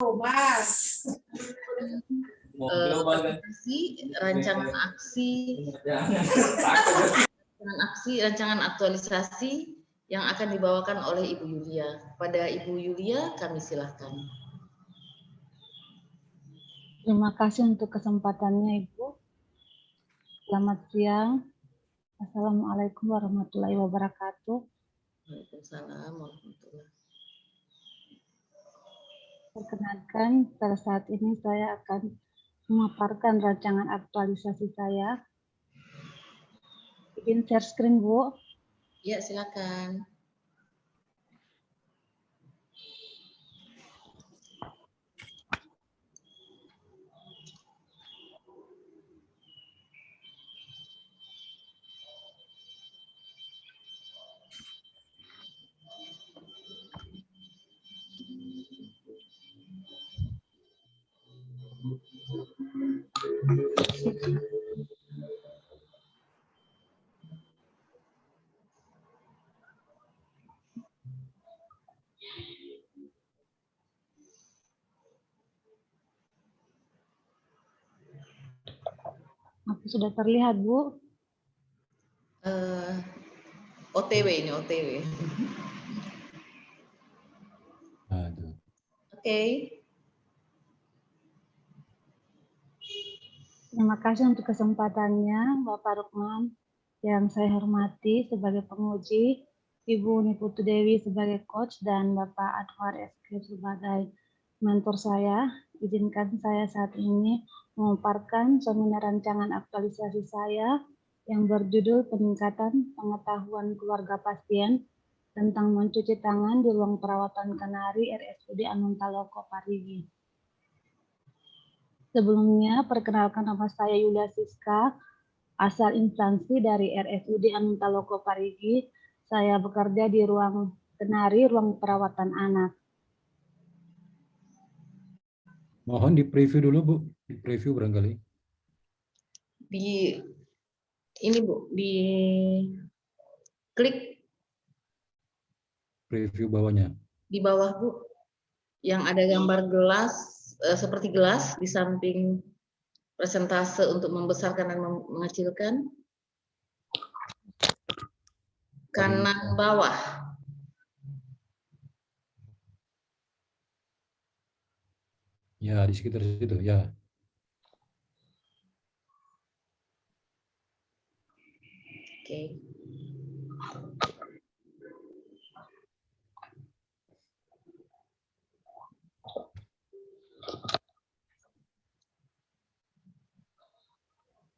Mas. Rancangan aktualisasi yang akan dibawakan oleh Ibu Yulia. Pada Ibu Yulia, kami silahkan. Terima kasih untuk kesempatannya, Ibu. Selamat siang. Assalamualaikum warahmatullahi wabarakatuh. Waalaikumsalam warahmatullahi. Perkenalkan, pada saat ini saya akan memaparkan rancangan aktualisasi saya. Izin share screen, Bu. Ya, silakan. Apa sudah terlihat, Bu? OTW ini, OTW. Oke. Terima kasih untuk kesempatannya, Bapak Rukman, yang saya hormati sebagai penguji, Ibu Niputu Dewi sebagai coach, dan Bapak Adwar SK sebagai mentor saya. Izinkan saya saat ini memaparkan seminar rancangan aktualisasi saya yang berjudul Peningkatan Pengetahuan Keluarga Pasien tentang mencuci tangan di ruang perawatan Kenari RSUD Anuntaloko Parigi. Sebelumnya, perkenalkan nama saya Yulia Siska, asal instansi dari RSUD Anuntaloko Parigi. Saya bekerja di ruang Kenari, ruang perawatan anak. Mohon di preview dulu, Bu. Di preview barangkali. Ini, Bu, di klik preview bawahnya. Di bawah, Bu, yang ada gambar gelas, seperti gelas di samping presentase untuk membesarkan dan mengecilkan. Kanan bawah. Ya, di sekitar situ, ya. Oke.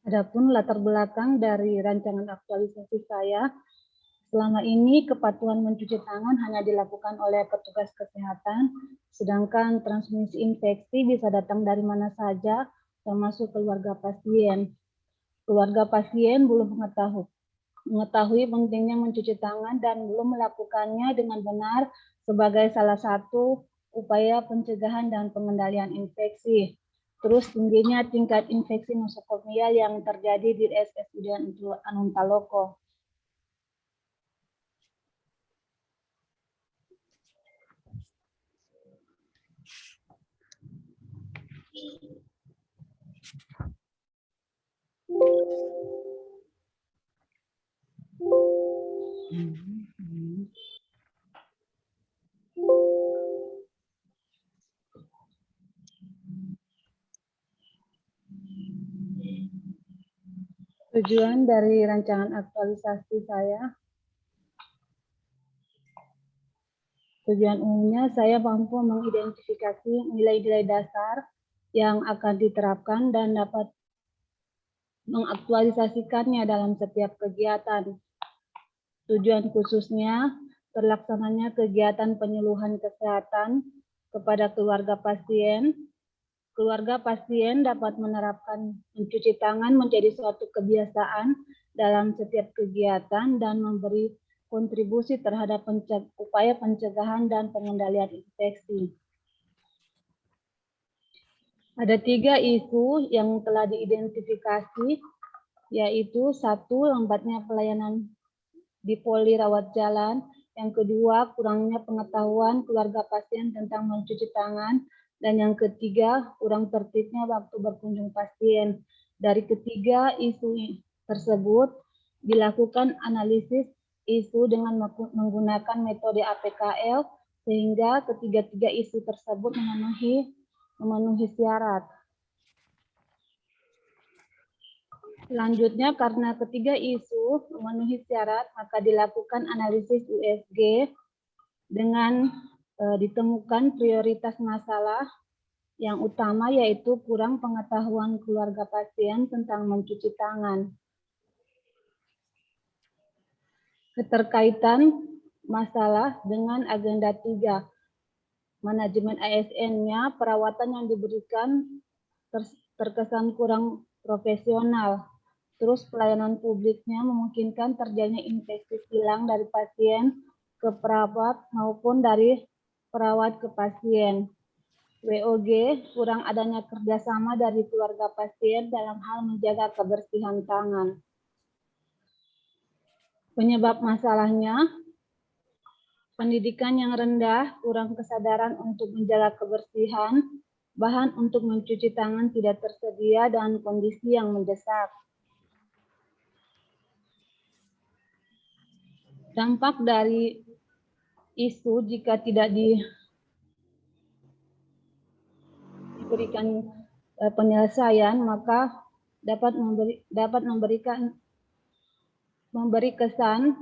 Adapun latar belakang dari rancangan aktualisasi saya, selama ini kepatuhan mencuci tangan hanya dilakukan oleh petugas kesehatan, sedangkan transmisi infeksi bisa datang dari mana saja, termasuk keluarga pasien. Keluarga pasien belum mengetahui pentingnya mencuci tangan dan belum melakukannya dengan benar sebagai salah satu upaya pencegahan dan pengendalian infeksi. Terus tingginya tingkat infeksi nosokomial yang terjadi di RSUD Anuntaloko. Tujuan dari rancangan aktualisasi saya, tujuan umumnya saya mampu mengidentifikasi nilai-nilai dasar yang akan diterapkan dan dapat mengaktualisasikannya dalam setiap kegiatan. Tujuan khususnya terlaksananya kegiatan penyuluhan kesehatan kepada keluarga pasien. Keluarga pasien dapat menerapkan mencuci tangan menjadi suatu kebiasaan dalam setiap kegiatan dan memberi kontribusi terhadap upaya pencegahan dan pengendalian infeksi. Ada 3 isu yang telah diidentifikasi, yaitu 1, lambatnya pelayanan di poli rawat jalan, yang kedua, kurangnya pengetahuan keluarga pasien tentang mencuci tangan, Dan yang ketiga, kurang tertibnya waktu berkunjung pasien. Dari ketiga isu tersebut, dilakukan analisis isu dengan menggunakan metode APKL, sehingga ketiga-tiga isu tersebut memenuhi syarat. Selanjutnya, karena ketiga isu memenuhi syarat, maka dilakukan analisis USG dengan ditemukan prioritas masalah yang utama, yaitu kurang pengetahuan keluarga pasien tentang mencuci tangan. Keterkaitan masalah dengan agenda 3, manajemen ASN-nya, perawatan yang diberikan terkesan kurang profesional. Terus pelayanan publiknya memungkinkan terjadinya infeksi silang dari pasien ke perawat maupun dari perawat ke pasien. WOG, kurang adanya kerjasama dari keluarga pasien dalam hal menjaga kebersihan tangan. Penyebab masalahnya, pendidikan yang rendah, kurang kesadaran untuk menjaga kebersihan, bahan untuk mencuci tangan tidak tersedia, dan kondisi yang mendesak. Dampak dari isu jika tidak diberikan penyelesaian, maka dapat memberi kesan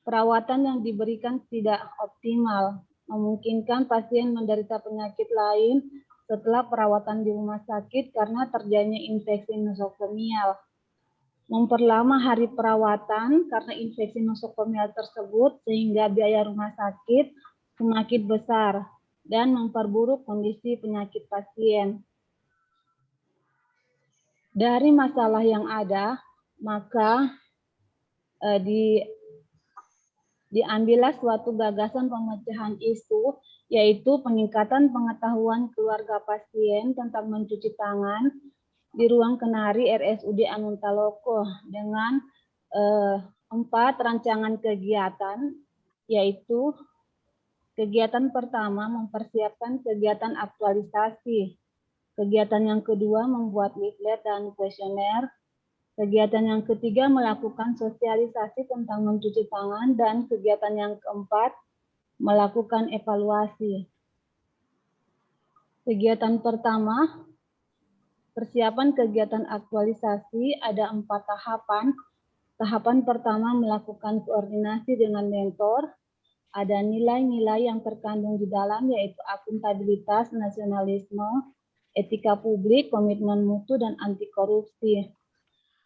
perawatan yang diberikan tidak optimal, memungkinkan pasien menderita penyakit lain setelah perawatan di rumah sakit karena terjadinya infeksi nosokomial. Memperlama hari perawatan karena infeksi nosokomial tersebut, sehingga biaya rumah sakit semakin besar dan memperburuk kondisi penyakit pasien. Dari masalah yang ada, maka diambillah suatu gagasan pemecahan isu, yaitu peningkatan pengetahuan keluarga pasien tentang mencuci tangan di ruang Kenari RSUD Anuntaloko dengan 4 rancangan kegiatan, yaitu kegiatan pertama mempersiapkan kegiatan aktualisasi, kegiatan yang kedua membuat leaflet dan kuesioner, kegiatan yang ketiga melakukan sosialisasi tentang mencuci tangan, dan kegiatan yang keempat melakukan evaluasi. Kegiatan pertama, persiapan kegiatan aktualisasi, ada 4 tahapan. Tahapan pertama melakukan koordinasi dengan mentor, ada nilai-nilai yang terkandung di dalam, yaitu akuntabilitas, nasionalisme, etika publik, komitmen mutu, dan anti korupsi.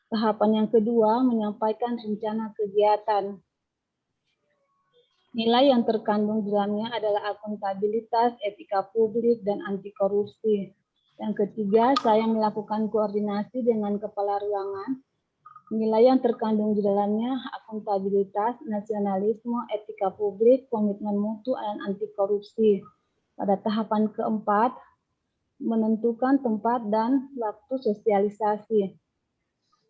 Tahapan yang kedua, menyampaikan rencana kegiatan. Nilai yang terkandung di dalamnya adalah akuntabilitas, etika publik, dan anti korupsi. Yang ketiga, saya melakukan koordinasi dengan kepala ruangan. Nilai yang terkandung di dalamnya akuntabilitas, nasionalisme, etika publik, komitmen mutu, dan anti korupsi. Pada tahapan keempat, menentukan tempat dan waktu sosialisasi.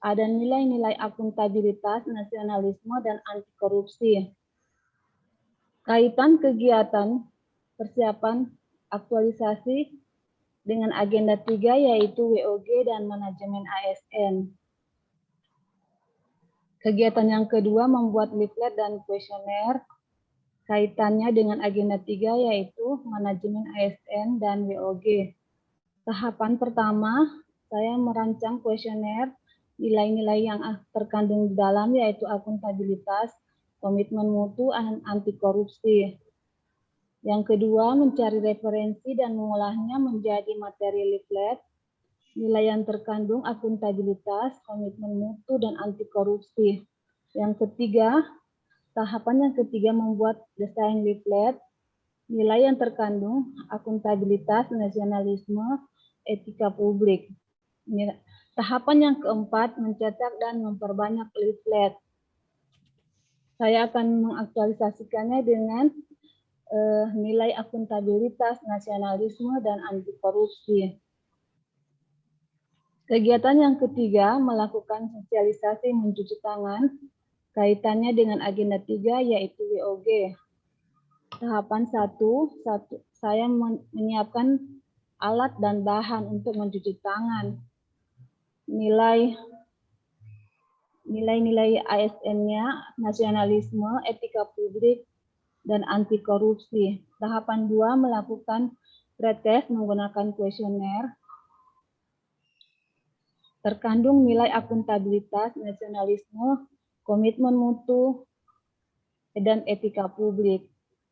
Ada nilai-nilai akuntabilitas, nasionalisme, dan anti korupsi. Kaitan kegiatan persiapan aktualisasi dengan agenda 3, yaitu WOG dan manajemen ASN. Kegiatan yang kedua membuat leaflet dan kuesioner, kaitannya dengan agenda 3, yaitu manajemen ASN dan WOG. Tahapan pertama, saya merancang kuesioner, nilai-nilai yang terkandung di dalam, yaitu akuntabilitas, komitmen mutu, dan anti korupsi. Yang kedua, mencari referensi dan mengolahnya menjadi materi leaflet. Nilai yang terkandung akuntabilitas, komitmen mutu, dan anti korupsi. Yang ketiga, tahapan yang ketiga membuat desain leaflet. Nilai yang terkandung akuntabilitas, nasionalisme, etika publik. Tahapan yang keempat, mencetak dan memperbanyak leaflet. Saya akan mengaktualisasikannya dengan nilai akuntabilitas, nasionalisme, dan anti korupsi. Kegiatan yang ketiga, melakukan sosialisasi mencuci tangan, kaitannya dengan agenda 3, yaitu WOG. Tahapan 1, saya menyiapkan alat dan bahan untuk mencuci tangan. Nilai-nilai ASN-nya, nasionalisme, etika publik, dan anti korupsi. Tahapan 2, melakukan pretest menggunakan kuesioner. Terkandung nilai akuntabilitas, nasionalisme, komitmen mutu, dan etika publik.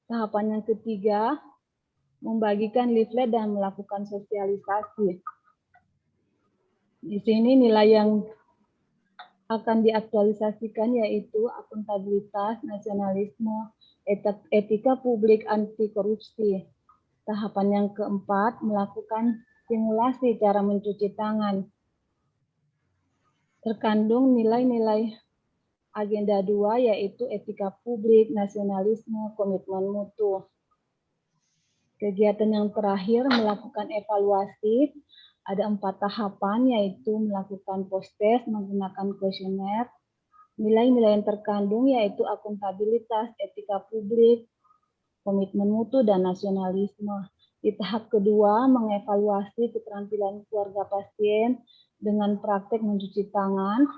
Tahapan yang ketiga, membagikan leaflet dan melakukan sosialisasi. Di sini nilai yang akan diaktualisasikan yaitu akuntabilitas, nasionalisme, etika publik, anti korupsi. Tahapan yang keempat, melakukan simulasi cara mencuci tangan. Terkandung nilai-nilai agenda 2 yaitu etika publik, nasionalisme, komitmen mutu. Kegiatan yang terakhir melakukan evaluasi, ada 4 tahapan yaitu melakukan post-test menggunakan kuesioner. Nilai-nilai yang terkandung yaitu akuntabilitas, etika publik, komitmen mutu, dan nasionalisme. Di tahap kedua, mengevaluasi keterampilan keluarga pasien dengan praktek mencuci tangan.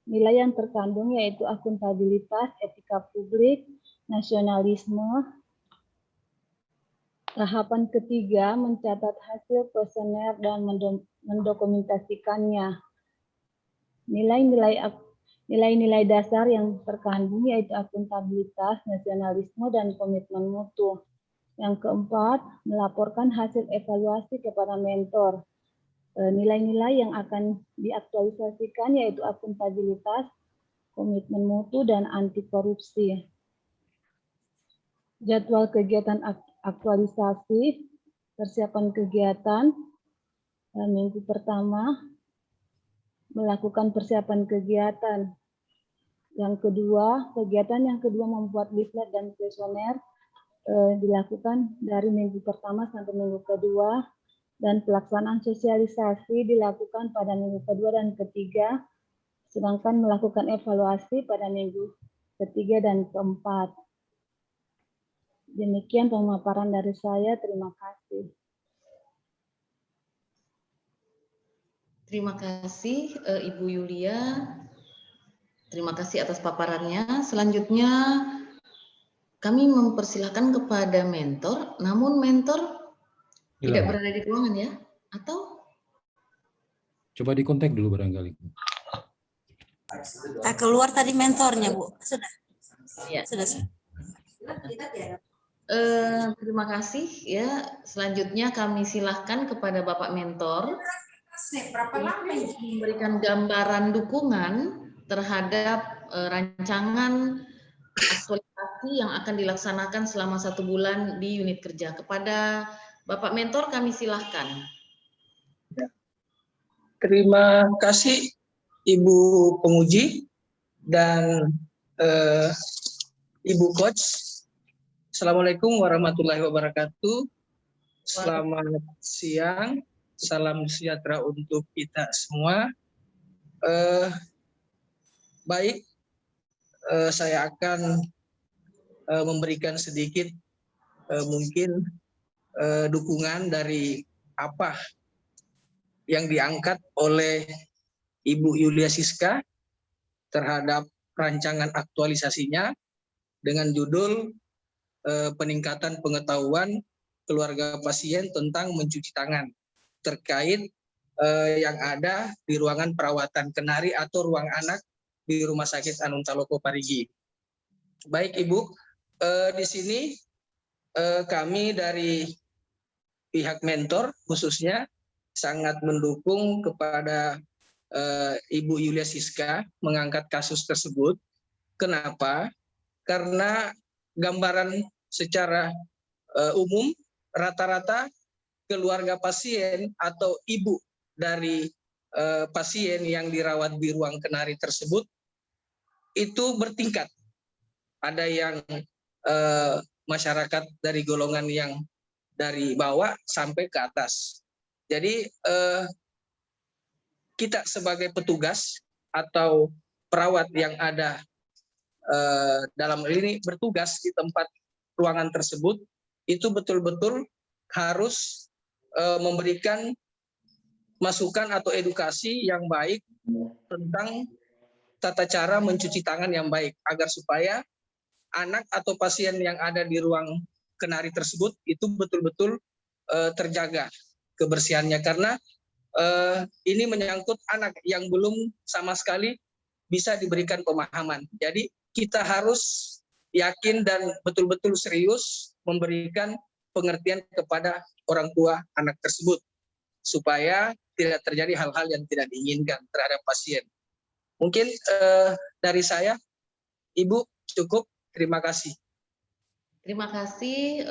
Nilai yang terkandung yaitu akuntabilitas, etika publik, nasionalisme. Tahapan ketiga, mencatat hasil kuesioner dan mendokumentasikannya. Nilai-nilai dasar yang terkandung yaitu akuntabilitas, nasionalisme, dan komitmen mutu. Yang keempat, melaporkan hasil evaluasi kepada mentor. Nilai-nilai yang akan diaktualisasikan yaitu akuntabilitas, komitmen mutu, dan anti korupsi. Jadwal kegiatan aktualisasi, persiapan kegiatan. Minggu pertama, melakukan persiapan kegiatan. Kegiatan yang kedua membuat leaflet dan kuesioner dilakukan dari minggu pertama sampai minggu kedua, dan pelaksanaan sosialisasi dilakukan pada minggu kedua dan ketiga, sedangkan melakukan evaluasi pada minggu ketiga dan keempat. Demikian pemaparan dari saya, terima kasih. Terima kasih Ibu Yulia. Terima kasih atas paparannya. Selanjutnya kami mempersilahkan kepada mentor, namun mentor tidak berada di ruangan ya? Atau? Coba dikontak dulu barangkali. Keluar tadi mentornya, Bu. Sudah. Ya. Sudah. Terima kasih ya. Selanjutnya kami silahkan kepada Bapak Mentor memberikan gambaran dukungan terhadap rancangan aktualisasi yang akan dilaksanakan selama 1 bulan di unit kerja. Kepada Bapak Mentor kami silahkan. Terima kasih Ibu penguji dan Ibu Coach. Assalamualaikum warahmatullahi wabarakatuh. Selamat siang, salam sejahtera untuk kita semua. Baik, saya akan memberikan sedikit mungkin dukungan dari apa yang diangkat oleh Ibu Yulia Siska terhadap rancangan aktualisasinya dengan judul peningkatan pengetahuan keluarga pasien tentang mencuci tangan terkait yang ada di ruangan perawatan kenari atau ruang anak di Rumah Sakit Anung Taloko Parigi. Baik Ibu, di sini kami dari pihak mentor khususnya sangat mendukung kepada Ibu Yulia Siska mengangkat kasus tersebut. Kenapa? Karena gambaran secara umum rata-rata keluarga pasien atau ibu dari pasien yang dirawat di ruang kenari tersebut itu bertingkat. Ada yang masyarakat dari golongan yang dari bawah sampai ke atas. Jadi kita sebagai petugas atau perawat yang ada dalam ini bertugas di tempat ruangan tersebut itu betul-betul harus memberikan masukan atau edukasi yang baik tentang tata cara mencuci tangan yang baik agar supaya anak atau pasien yang ada di ruang kenari tersebut itu betul-betul terjaga kebersihannya, karena ini menyangkut anak yang belum sama sekali bisa diberikan pemahaman. Jadi kita harus yakin dan betul-betul serius memberikan pengertian kepada orang tua anak tersebut supaya tidak terjadi hal-hal yang tidak diinginkan terhadap pasien. Mungkin dari saya, Ibu, cukup. Terima kasih. Terima kasih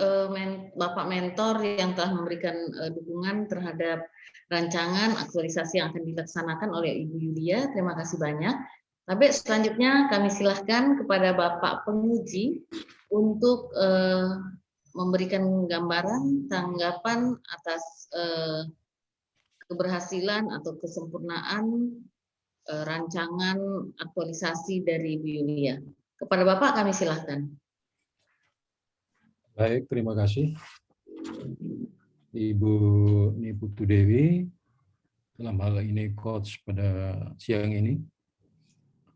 Bapak Mentor yang telah memberikan dukungan terhadap rancangan aktualisasi yang akan dilaksanakan oleh Ibu Yulia. Terima kasih banyak. Tapi selanjutnya kami silahkan kepada Bapak Penguji untuk memberikan gambaran tanggapan atas keberhasilan atau kesempurnaan rancangan aktualisasi dari Ibu Yulia. Kepada Bapak kami silahkan. Baik, terima kasih. Ibu Niputu Dewi, dalam hal ini coach pada siang ini.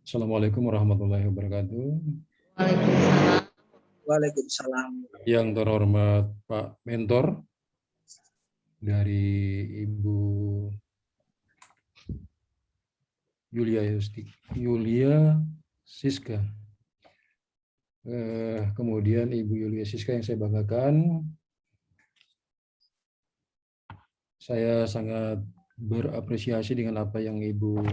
Assalamualaikum warahmatullahi wabarakatuh. Waalaikumsalam. Waalaikumsalam. Yang terhormat Pak Mentor dari Ibu Yulia Siska. Kemudian Ibu Yulia Siska yang saya banggakan, saya sangat berapresiasi dengan apa yang Ibu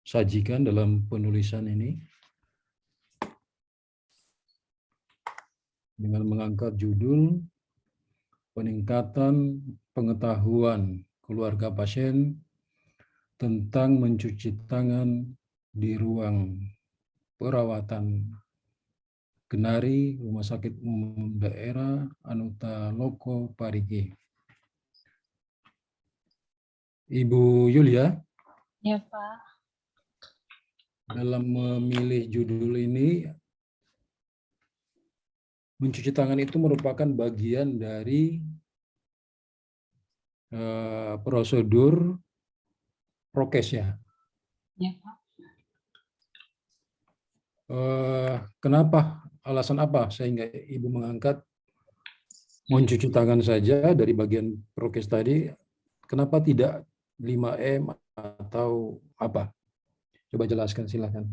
sajikan dalam penulisan ini, dengan mengangkat judul peningkatan pengetahuan keluarga pasien tentang mencuci tangan di ruang perawatan Kenari, Rumah Sakit Umum Daerah Anuta Loko Parigi. Ibu Yulia, Ya, Pak. dalam memilih judul ini, mencuci tangan itu merupakan bagian dari prosedur prokes ya. Ya, Pak. Kenapa, alasan apa sehingga Ibu mengangkat mencuci tangan saja dari bagian prokes tadi? Kenapa tidak 5M atau apa? Coba jelaskan, silakan.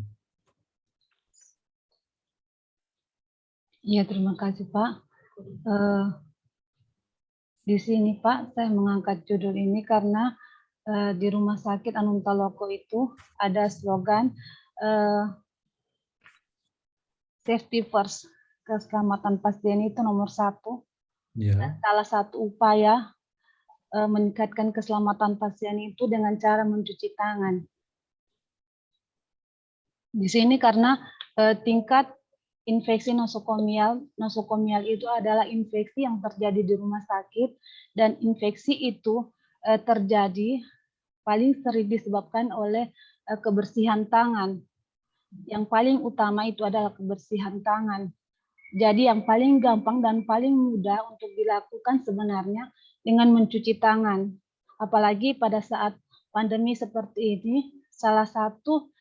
Ya, terima kasih, Pak. Di sini, Pak, saya mengangkat judul ini karena di Rumah Sakit Anuta Loko itu ada slogan safety first, keselamatan pasien itu nomor 1. Ya. Dan salah satu upaya meningkatkan keselamatan pasien itu dengan cara mencuci tangan. Di sini karena tingkat infeksi nosokomial itu adalah infeksi yang terjadi di rumah sakit, dan infeksi itu terjadi paling sering disebabkan oleh kebersihan tangan. Yang paling utama itu adalah kebersihan tangan. Jadi yang paling gampang dan paling mudah untuk dilakukan sebenarnya dengan mencuci tangan. Apalagi pada saat pandemi seperti ini, salah satu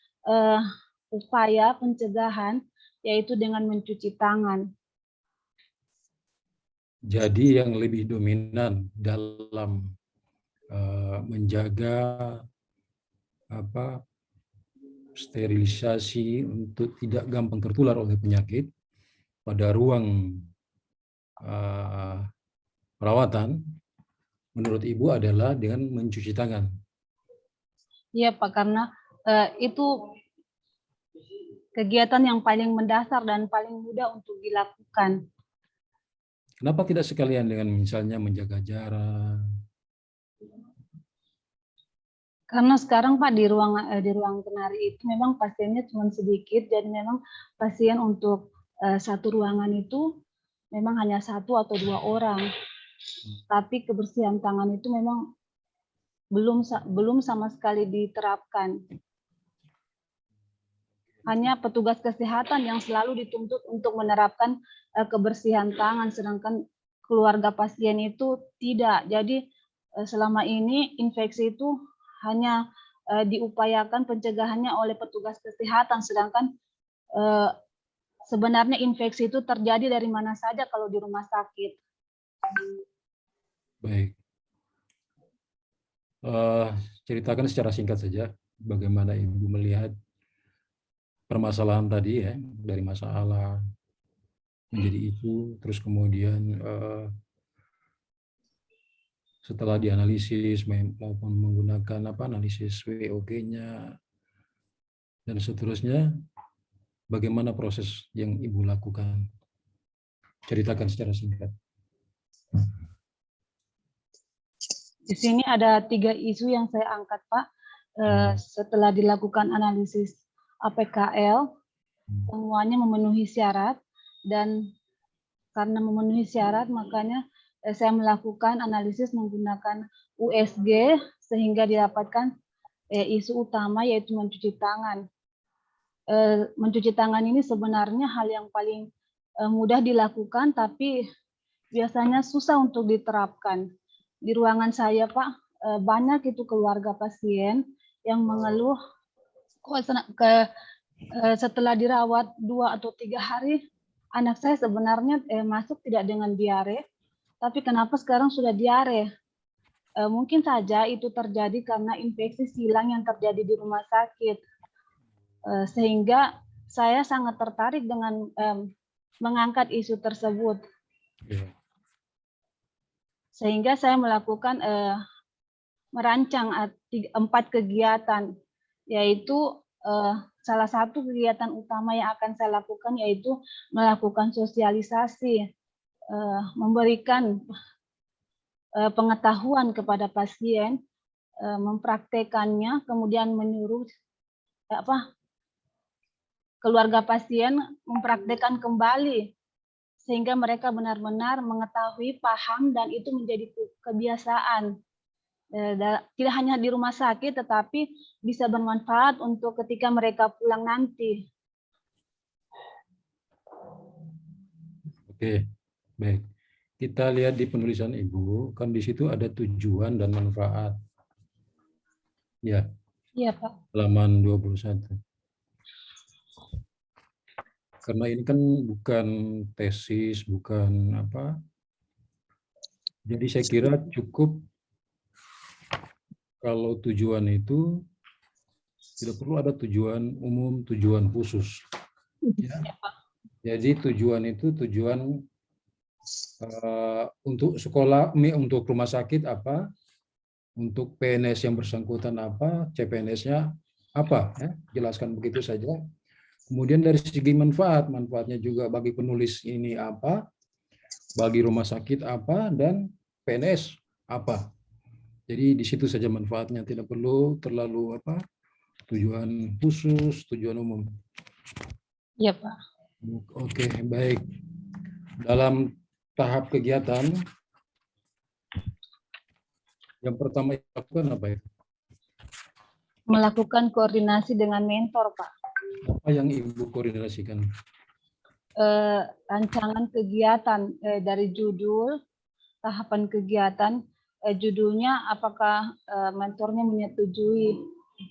upaya pencegahan yaitu dengan mencuci tangan. Jadi yang lebih dominan dalam menjaga sterilisasi untuk tidak gampang tertular oleh penyakit pada ruang perawatan, menurut Ibu adalah dengan mencuci tangan. Iya, Pak, karena itu kegiatan yang paling mendasar dan paling mudah untuk dilakukan. Kenapa tidak sekalian dengan misalnya menjaga jarak? Karena sekarang, Pak, di ruang Kenari itu memang pasiennya cuma sedikit, jadi memang pasien untuk satu ruangan itu memang hanya 1 atau 2 orang. Tapi kebersihan tangan itu memang belum sama sekali diterapkan. hanya petugas kesehatan yang selalu dituntut untuk menerapkan kebersihan tangan, sedangkan keluarga pasien itu tidak. Jadi selama ini infeksi itu hanya diupayakan pencegahannya oleh petugas kesehatan, sedangkan sebenarnya infeksi itu terjadi dari mana saja kalau di rumah sakit. Baik. Ceritakan secara singkat saja bagaimana Ibu melihat permasalahan tadi ya, dari masalah menjadi isu, terus kemudian setelah dianalisis maupun menggunakan analisis WOG-nya dan seterusnya, bagaimana proses yang Ibu lakukan? Ceritakan secara singkat. Di sini ada 3 isu yang saya angkat, Pak. Setelah dilakukan analisis APKL, semuanya memenuhi syarat, dan karena memenuhi syarat, makanya saya melakukan analisis menggunakan USG sehingga didapatkan isu utama yaitu mencuci tangan. Mencuci tangan ini sebenarnya hal yang paling mudah dilakukan, tapi biasanya susah untuk diterapkan. Di ruangan saya, Pak, banyak itu keluarga pasien yang mengeluh setelah dirawat 2 atau 3 hari, anak saya sebenarnya masuk tidak dengan diare, tapi kenapa sekarang sudah diare? Mungkin saja itu terjadi karena infeksi silang yang terjadi di rumah sakit. Sehingga saya sangat tertarik dengan mengangkat isu tersebut. Sehingga saya melakukan merancang 4 kegiatan, yaitu salah satu kegiatan utama yang akan saya lakukan yaitu melakukan sosialisasi, memberikan pengetahuan kepada pasien, mempraktekannya, kemudian menyuruh keluarga pasien mempraktekkan kembali sehingga mereka benar-benar mengetahui, paham, dan itu menjadi kebiasaan. Tidak hanya di rumah sakit, tetapi bisa bermanfaat untuk ketika mereka pulang nanti. Oke, baik. Kita lihat di penulisan Ibu, kan di situ ada tujuan dan manfaat. Ya. Iya, Pak. Halaman 21. Karena ini kan bukan tesis, bukan apa. Jadi saya kira cukup kalau tujuan itu tidak perlu ada tujuan umum, tujuan khusus. Ya. Jadi tujuan itu tujuan untuk sekolah, untuk rumah sakit apa, untuk PNS yang bersangkutan apa, CPNS-nya apa, ya, jelaskan begitu saja. Kemudian dari segi manfaat, manfaatnya juga bagi penulis ini apa, bagi rumah sakit apa, dan PNS apa. Jadi di situ saja manfaatnya, tidak perlu terlalu apa, tujuan khusus, tujuan umum. Iya, Pak. Oke, baik. Dalam tahap kegiatan, yang pertama dilakukan apa itu? Melakukan koordinasi dengan mentor, Pak. Apa yang Ibu koordinasikan? Rancangan kegiatan dari judul, tahapan kegiatan, judulnya apakah mentornya menyetujui,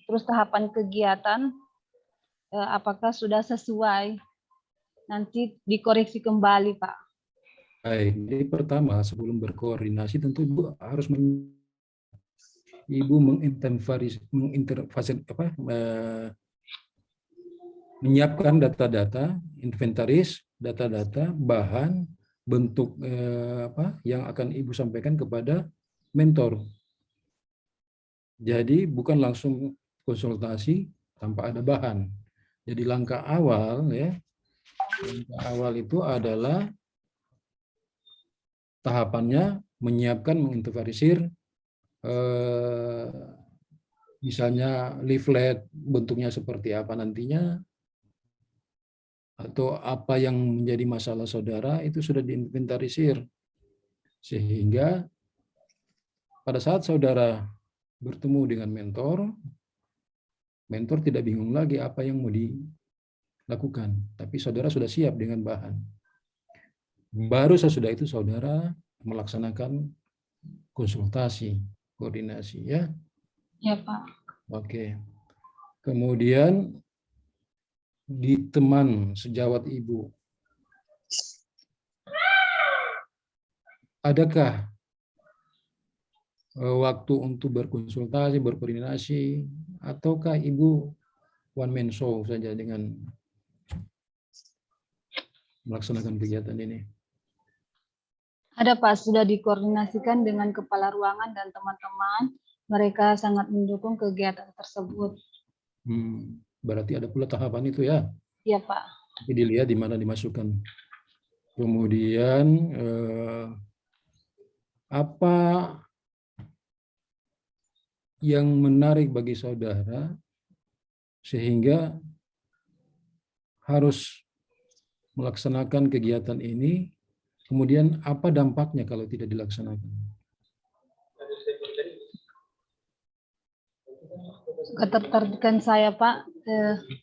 terus tahapan kegiatan apakah sudah sesuai, nanti dikoreksi kembali, Pak. Baik, jadi pertama sebelum berkoordinasi tentu Ibu harus menyiapkan data-data, inventaris, data-data, bahan, bentuk yang akan Ibu sampaikan kepada mentor. Jadi bukan langsung konsultasi tanpa ada bahan. Jadi langkah awal ya, langkah awal itu adalah tahapannya menyiapkan, menginventarisir misalnya leaflet bentuknya seperti apa nantinya, atau apa yang menjadi masalah saudara itu sudah diinventarisir, sehingga pada saat saudara bertemu dengan mentor tidak bingung lagi apa yang mau lakukan. Tapi saudara sudah siap dengan bahan. Baru sesudah itu saudara melaksanakan konsultasi, koordinasi ya. Ya, Pak. Oke. Kemudian di teman sejawat Ibu, adakah waktu untuk berkonsultasi, berkoordinasi, ataukah Ibu one man show saja dengan melaksanakan kegiatan ini? Ada, Pak, sudah dikoordinasikan dengan kepala ruangan dan teman-teman. Mereka sangat mendukung kegiatan tersebut. Berarti ada pula tahapan itu ya? Iya, Pak. Tapi dilihat di mana dimasukkan. Kemudian apa yang menarik bagi saudara sehingga harus melaksanakan kegiatan ini, kemudian apa dampaknya kalau tidak dilaksanakan? Ketertarikan saya, Pak,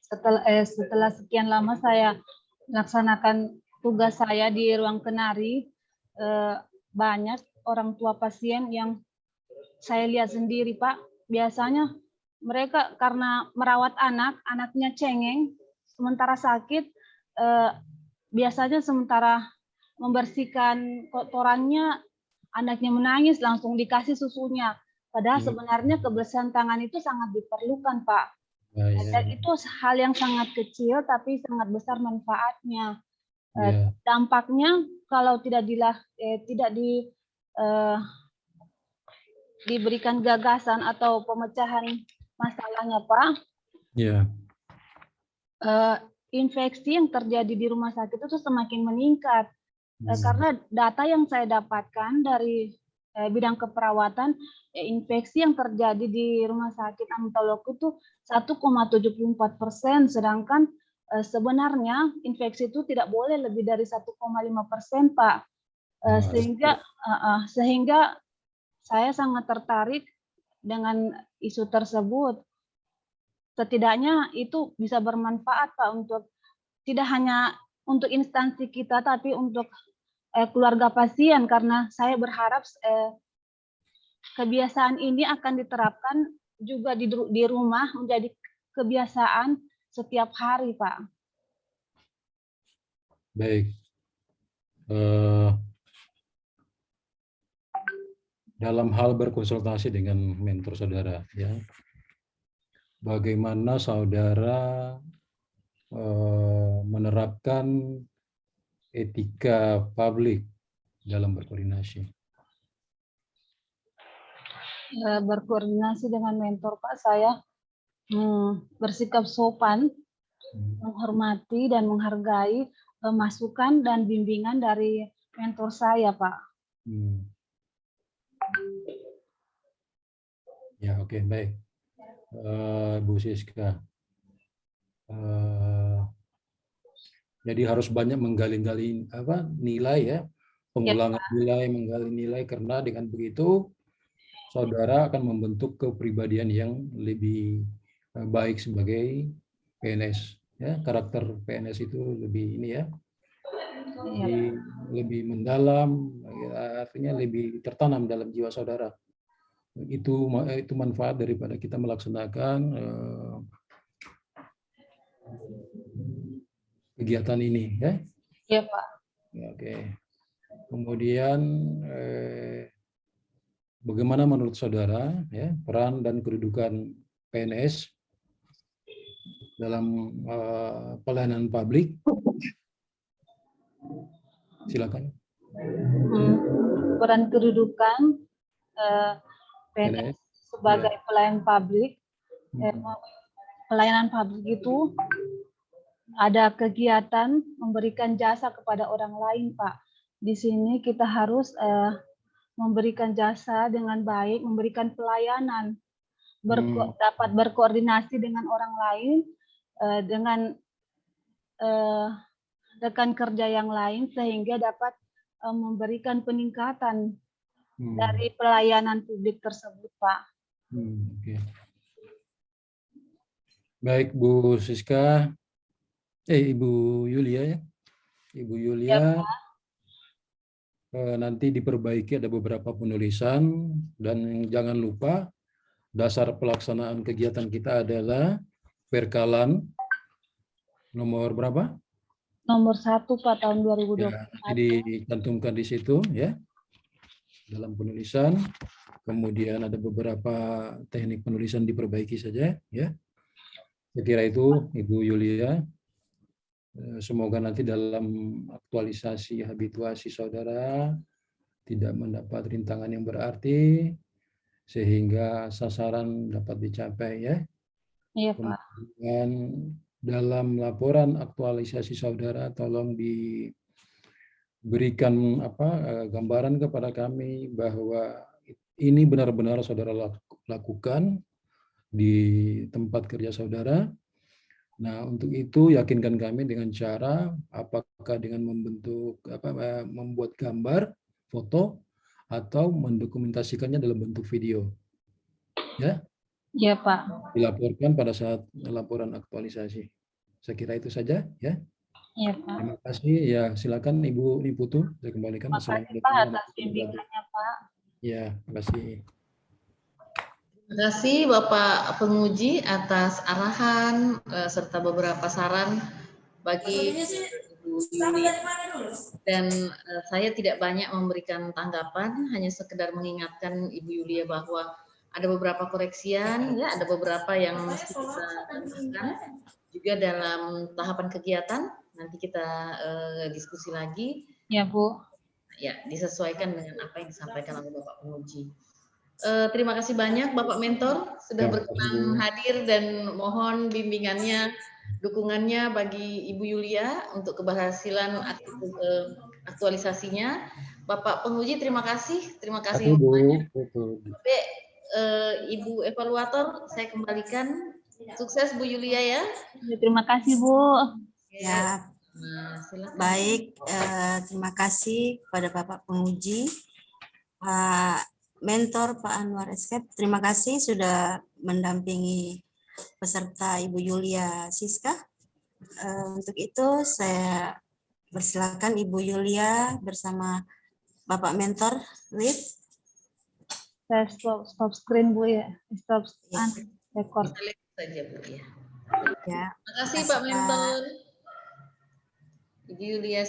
setelah sekian lama saya melaksanakan tugas saya di ruang Kenari, banyak orang tua pasien yang saya lihat sendiri, Pak. Biasanya mereka karena merawat anak, anaknya cengeng, sementara sakit, biasanya sementara membersihkan kotorannya, anaknya menangis, langsung dikasih susunya. Padahal sebenarnya kebersihan tangan itu sangat diperlukan, Pak. Dan itu hal yang sangat kecil, tapi sangat besar manfaatnya. Dampaknya kalau tidak diberikan gagasan atau pemecahan masalahnya, Pak, infeksi yang terjadi di rumah sakit itu semakin meningkat. Karena data yang saya dapatkan dari bidang keperawatan, infeksi yang terjadi di rumah sakit Amitologo itu 1,74%, sedangkan sebenarnya infeksi itu tidak boleh lebih dari 1,5%, Pak. Sehingga saya sangat tertarik dengan isu tersebut. Setidaknya itu bisa bermanfaat, Pak, untuk tidak hanya untuk instansi kita, tapi untuk keluarga pasien, karena saya berharap kebiasaan ini akan diterapkan juga di rumah menjadi kebiasaan setiap hari, Pak. Baik. Dalam hal berkonsultasi dengan mentor saudara, ya, bagaimana saudara menerapkan etika publik dalam berkoordinasi? Berkoordinasi dengan mentor, Pak, saya bersikap sopan, menghormati dan menghargai masukan dan bimbingan dari mentor saya, Pak. Ya, oke, baik. Bu Siska. Jadi harus banyak menggali-gali nilai ya, pengulangan nilai, menggali nilai, karena dengan begitu saudara akan membentuk kepribadian yang lebih baik sebagai PNS. Ya, karakter PNS itu lebih ini ya, lebih mendalam, artinya lebih tertanam dalam jiwa saudara. Itu manfaat daripada kita melaksanakan kegiatan ini ya. Iya, Pak. Oke. Kemudian bagaimana menurut saudara ya peran dan kedudukan PNS dalam pelayanan publik? Silakan. Peran kedudukan PNS sebagai pelayan publik. Pelayanan publik itu ada kegiatan memberikan jasa kepada orang lain, Pak. Di sini kita harus memberikan jasa dengan baik, memberikan pelayanan, dapat berkoordinasi dengan orang lain, dengan rekan kerja yang lain, sehingga dapat memberikan peningkatan dari pelayanan publik tersebut, Pak. Baik, Bu Siska. Ibu Yulia ya. Ibu Yulia nanti diperbaiki, ada beberapa penulisan, dan jangan lupa dasar pelaksanaan kegiatan kita adalah perkalan nomor berapa? Nomor 1 Pak tahun Ya, 2021. dicantumkan di situ ya dalam penulisan. Kemudian ada beberapa teknik penulisan diperbaiki saja ya. Saya kira itu Ibu Yulia. Semoga nanti dalam aktualisasi habituasi saudara tidak mendapat rintangan yang berarti sehingga sasaran dapat dicapai ya. Iya Pak. Kemudian dalam laporan aktualisasi saudara tolong diberikan gambaran kepada kami bahwa ini benar-benar saudara lakukan di tempat kerja saudara. Nah, untuk itu yakinkan kami dengan cara apakah dengan membuat gambar, foto, atau mendokumentasikannya dalam bentuk video. Ya, Iya Pak. dilaporkan pada saat laporan aktualisasi. Saya kira itu saja ya. Iya Pak. Terima kasih. Ya, silakan Ibu Niputu, saya kembalikan. Terima kasih Assalamualaikum Pak atas warahmatullahi wabarakatuh. bimbingannya Pak. Ya, terima kasih. Terima kasih Bapak Penguji atas arahan serta beberapa saran bagi Ibu Yulia. Dan saya tidak banyak memberikan tanggapan, hanya sekedar mengingatkan Ibu Yulia bahwa ada beberapa koreksian, ya, ada beberapa yang mesti kita tambahkan juga dalam tahapan kegiatan. Nanti kita diskusi lagi. Ya Bu. Ya, disesuaikan dengan apa yang disampaikan oleh Bapak Penguji. Terima kasih banyak Bapak Mentor sudah berkenan hadir dan mohon bimbingannya, dukungannya bagi Ibu Yulia untuk keberhasilan aktualisasinya. Bapak Penguji terima kasih banyak. Ibu Evaluator saya kembalikan. Sukses Bu Yulia ya. Terima kasih Bu. Ya, silakan. baik. Terima kasih kepada Bapak Penguji, Pak Mentor, Pak Anwar Eskep. Terima kasih sudah mendampingi peserta Ibu Yulia Siska. Untuk itu saya persilakan Ibu Yulia bersama Bapak Mentor Lead. Saya stop screen Bu ya. Stop record. Bisa lihat saja Bu ya. Ya. Terima kasih Pak Mentor. Ibu Yulia